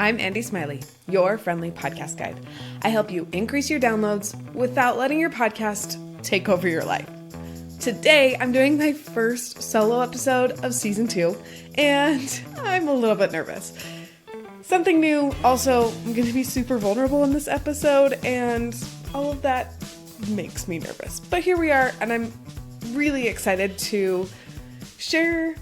I'm Andy Smiley, your friendly podcast guide. I help you increase your downloads without letting your podcast take over your life. Today, I'm doing my first solo episode of season 2, and I'm a little bit nervous. Something new. Also, I'm going to be super vulnerable in this episode, and all of that makes me nervous. But here we are, and I'm really excited to share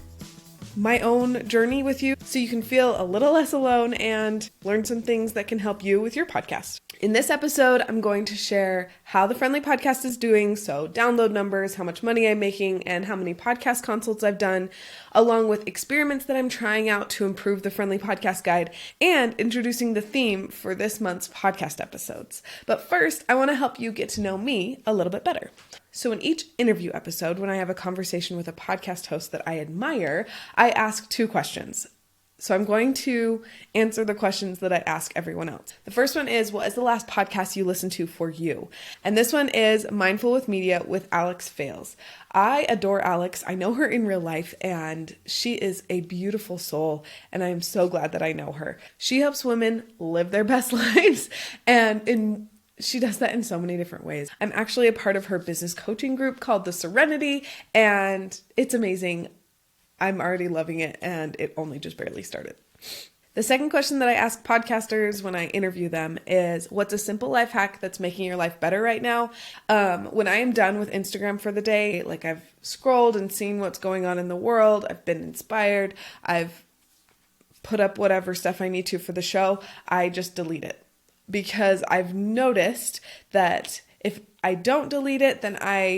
my own journey with you so you can feel a little less alone and learn some things that can help you with your podcast. In this episode, I'm going to share how the Friendly Podcast is doing, so download numbers, how much money I'm making, and how many podcast consults I've done, along with experiments that I'm trying out to improve the Friendly Podcast Guide, and introducing the theme for this month's podcast episodes. But first, I want to help you get to know me a little bit better. So in each interview episode, when I have a conversation with a podcast host that I admire, I ask 2 questions. So I'm going to answer the questions that I ask everyone else. The first one is, what is the last podcast you listened to for you? And this one is Mindful with Media with Alex Fales. I adore Alex. I know her in real life, and she is a beautiful soul, and I am so glad that I know her. She helps women live their best lives, and she does that in so many different ways. I'm actually a part of her business coaching group called The Serenity, and it's amazing. I'm already loving it, and it only just barely started. The second question that I ask podcasters when I interview them is, what's a simple life hack that's making your life better right now? When I am done with Instagram for the day, like I've scrolled and seen what's going on in the world, I've been inspired, I've put up whatever stuff I need to for the show, I just delete it. Because I've noticed that if I don't delete it, then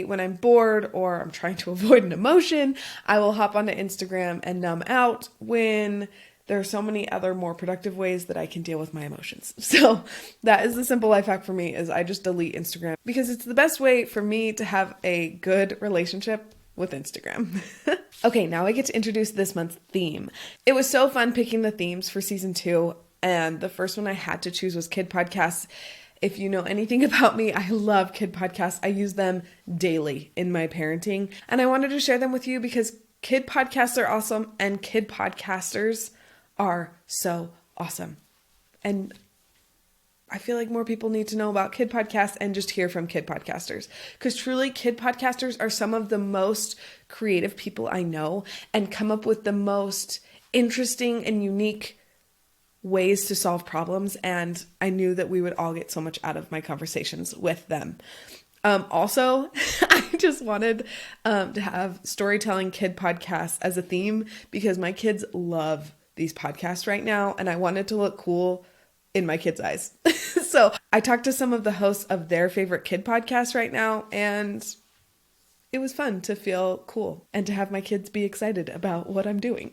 when I'm bored or I'm trying to avoid an emotion, I will hop onto Instagram and numb out when there are so many other more productive ways that I can deal with my emotions. So that is the simple life hack for me, is I just delete Instagram because it's the best way for me to have a good relationship with Instagram. Okay, now I get to introduce this month's theme. It was so fun picking the themes for season 2. And the first one I had to choose was kid podcasts. If you know anything about me, I love kid podcasts. I use them daily in my parenting. And I wanted to share them with you because kid podcasts are awesome and kid podcasters are so awesome. And I feel like more people need to know about kid podcasts and just hear from kid podcasters. Because truly, kid podcasters are some of the most creative people I know and come up with the most interesting and unique ways to solve problems, and I knew that we would all get so much out of my conversations with them. Also, I just wanted to have storytelling kid podcasts as a theme because my kids love these podcasts right now, and I wanted to look cool in my kids' eyes. So I talked to some of the hosts of their favorite kid podcasts right now, and it was fun to feel cool and to have my kids be excited about what I'm doing.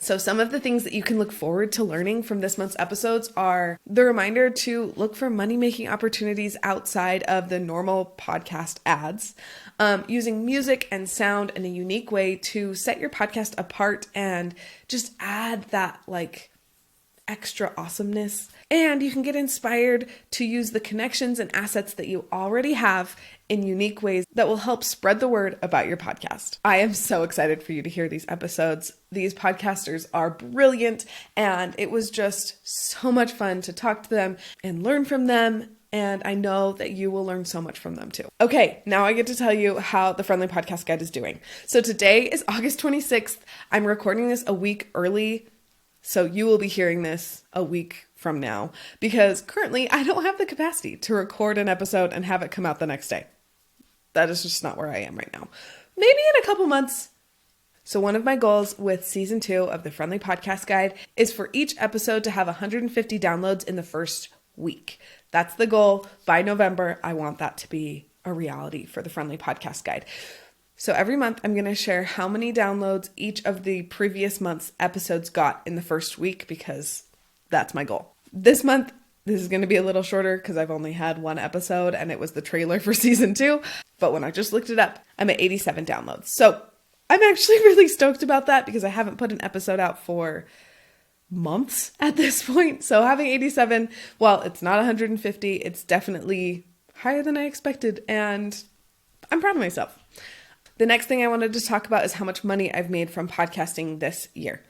So some of the things that you can look forward to learning from this month's episodes are the reminder to look for money-making opportunities outside of the normal podcast ads, using music and sound in a unique way to set your podcast apart and just add that extra awesomeness. And you can get inspired to use the connections and assets that you already have in unique ways that will help spread the word about your podcast. I am so excited for you to hear these episodes. These podcasters are brilliant, and it was just so much fun to talk to them and learn from them. And I know that you will learn so much from them too. Okay, now I get to tell you how the Friendly Podcast Guide is doing. So today is August 26th. I'm recording this a week early, so you will be hearing this a week from now because currently I don't have the capacity to record an episode and have it come out the next day. That is just not where I am right now. Maybe in a couple months. So one of my goals with season 2 of the Friendly Podcast Guide is for each episode to have 150 downloads in the first week. That's the goal. By November, I want that to be a reality for the Friendly Podcast Guide. So every month, I'm going to share how many downloads each of the previous month's episodes got in the first week because that's my goal. This month, this is going to be a little shorter because I've only had one episode and it was the trailer for season 2. But when I just looked it up, I'm at 87 downloads. So I'm actually really stoked about that because I haven't put an episode out for months at this point. So having 87, well, it's not 150. It's definitely higher than I expected. And I'm proud of myself. The next thing I wanted to talk about is how much money I've made from podcasting this year.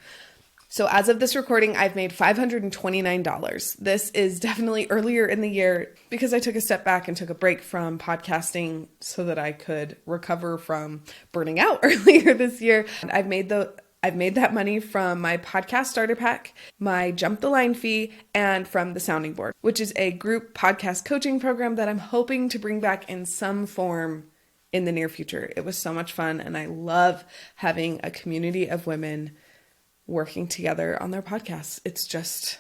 So as of this recording, I've made $529. This is definitely earlier in the year because I took a step back and took a break from podcasting so that I could recover from burning out earlier this year. And I've made that money from my podcast starter pack, my Jump the Line fee, and from the Sounding Board, which is a group podcast coaching program that I'm hoping to bring back in some form in the near future. It was so much fun, and I love having a community of women working together on their podcasts. It's just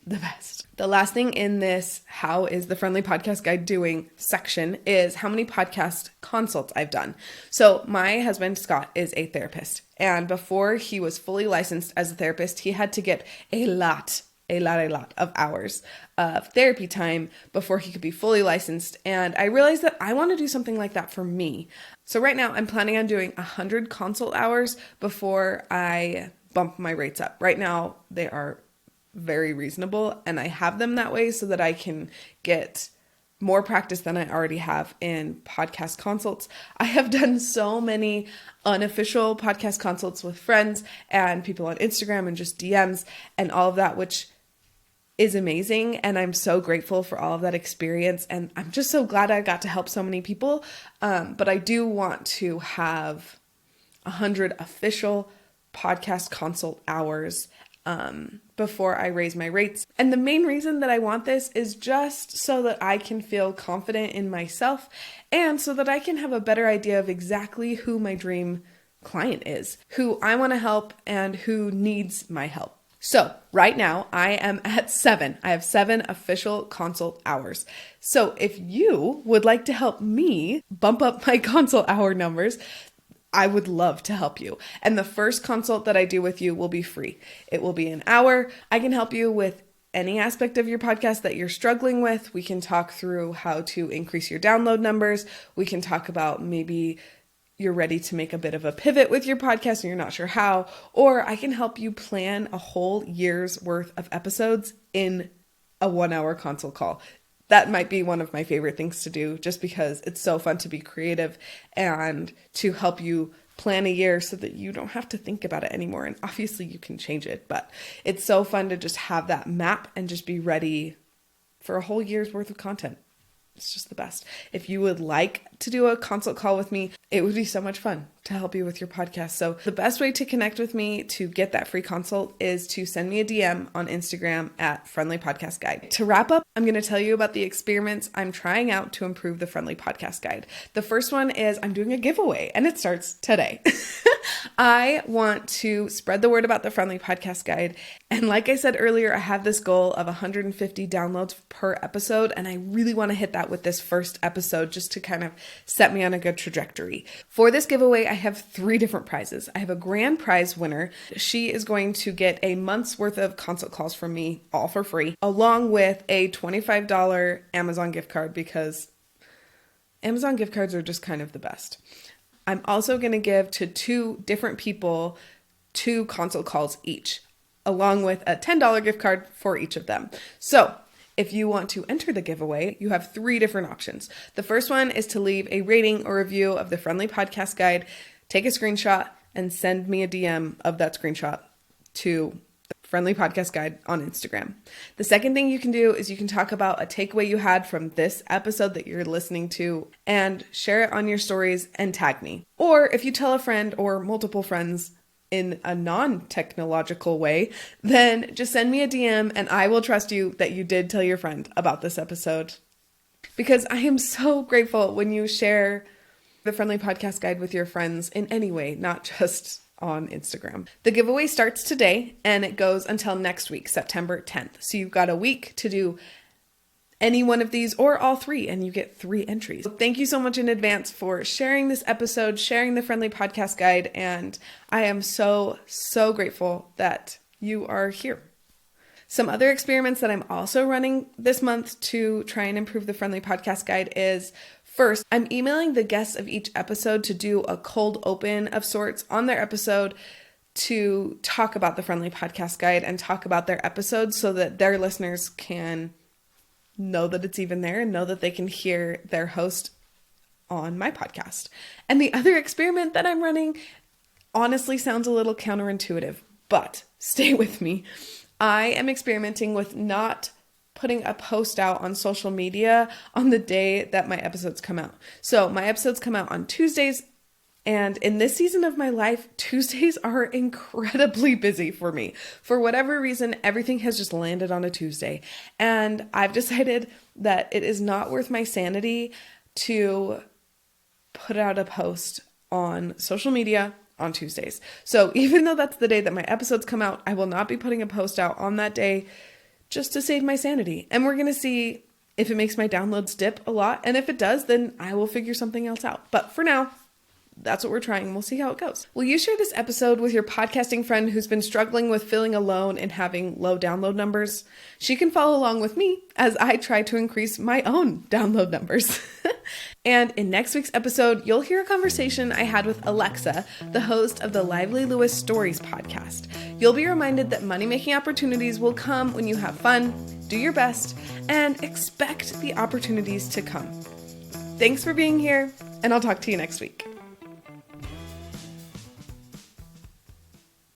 the best. The last thing in this "How is the Friendly Podcast Guide doing" section is how many podcast consults I've done. So my husband, Scott, is a therapist. And before he was fully licensed as a therapist, he had to get a lot of hours of therapy time before he could be fully licensed. And I realized that I want to do something like that for me. So right now I'm planning on doing 100 consult hours before I bump my rates up. Right now they are very reasonable, and I have them that way so that I can get more practice than I already have in podcast consults. I have done so many unofficial podcast consults with friends and people on Instagram and just DMs and all of that, which is amazing. And I'm so grateful for all of that experience. And I'm just so glad I got to help so many people. But I do want to have 100 official podcast consult hours before I raise my rates. And the main reason that I want this is just so that I can feel confident in myself and so that I can have a better idea of exactly who my dream client is, who I want to help and who needs my help. So right now I am at 7. I have 7 official consult hours. So if you would like to help me bump up my consult hour numbers, I would love to help you. And the first consult that I do with you will be free. It will be an hour. I can help you with any aspect of your podcast that you're struggling with. We can talk through how to increase your download numbers. We can talk about maybe you're ready to make a bit of a pivot with your podcast and you're not sure how, or I can help you plan a whole year's worth of episodes in a 1-hour consult call. That might be one of my favorite things to do just because it's so fun to be creative and to help you plan a year so that you don't have to think about it anymore. And obviously you can change it, but it's so fun to just have that map and just be ready for a whole year's worth of content. It's just the best. If you would like to do a consult call with me, it would be so much fun to help you with your podcast. So the best way to connect with me to get that free consult is to send me a DM on Instagram at Friendly Podcast Guide. To wrap up, I'm going to tell you about the experiments I'm trying out to improve the Friendly Podcast Guide. The first one is I'm doing a giveaway and it starts today. I want to spread the word about the Friendly Podcast Guide. And like I said earlier, I have this goal of 150 downloads per episode. And I really want to hit that with this first episode just to kind of set me on a good trajectory. For this giveaway, I have 3 different prizes. I have a grand prize winner. She is going to get a month's worth of consult calls from me, all for free, along with a $25 Amazon gift card because Amazon gift cards are just kind of the best. I'm also going to give to 2 different people 2 consult calls each, along with a $10 gift card for each of them. So if you want to enter the giveaway, you have 3 different options. The first one is to leave a rating or review of the Friendly Podcast Guide, take a screenshot, and send me a DM of that screenshot to the Friendly Podcast Guide on Instagram. The second thing you can do is you can talk about a takeaway you had from this episode that you're listening to and share it on your stories and tag me. Or if you tell a friend or multiple friends in a non-technological way, then just send me a DM and I will trust you that you did tell your friend about this episode. Because I am so grateful when you share the Friendly Podcast Guide with your friends in any way, not just on Instagram. The giveaway starts today and it goes until next week, September 10th. So you've got a week to do any one of these or all 3 and you get 3 entries. Thank you so much in advance for sharing this episode, sharing the Friendly Podcast Guide, and I am so grateful that you are here. Some other experiments that I'm also running this month to try and improve the Friendly Podcast Guide is, first, I'm emailing the guests of each episode to do a cold open of sorts on their episode to talk about the Friendly Podcast Guide and talk about their episodes so that their listeners can know that it's even there and know that they can hear their host on my podcast. And the other experiment that I'm running honestly sounds a little counterintuitive, but stay with me. I am experimenting with not putting a post out on social media on the day that my episodes come out. So my episodes come out on Tuesdays, and in this season of my life, Tuesdays are incredibly busy for me. For whatever reason, everything has just landed on a Tuesday. And I've decided that it is not worth my sanity to put out a post on social media on Tuesdays. So even though that's the day that my episodes come out, I will not be putting a post out on that day just to save my sanity. And we're going to see if it makes my downloads dip a lot. And if it does, then I will figure something else out. But for now, that's what we're trying. We'll see how it goes. Will you share this episode with your podcasting friend who's been struggling with feeling alone and having low download numbers? She can follow along with me as I try to increase my own download numbers. And in next week's episode, you'll hear a conversation I had with Alexa, the host of the Lively Lewis Stories podcast. You'll be reminded that money-making opportunities will come when you have fun, do your best, and expect the opportunities to come. Thanks for being here, and I'll talk to you next week.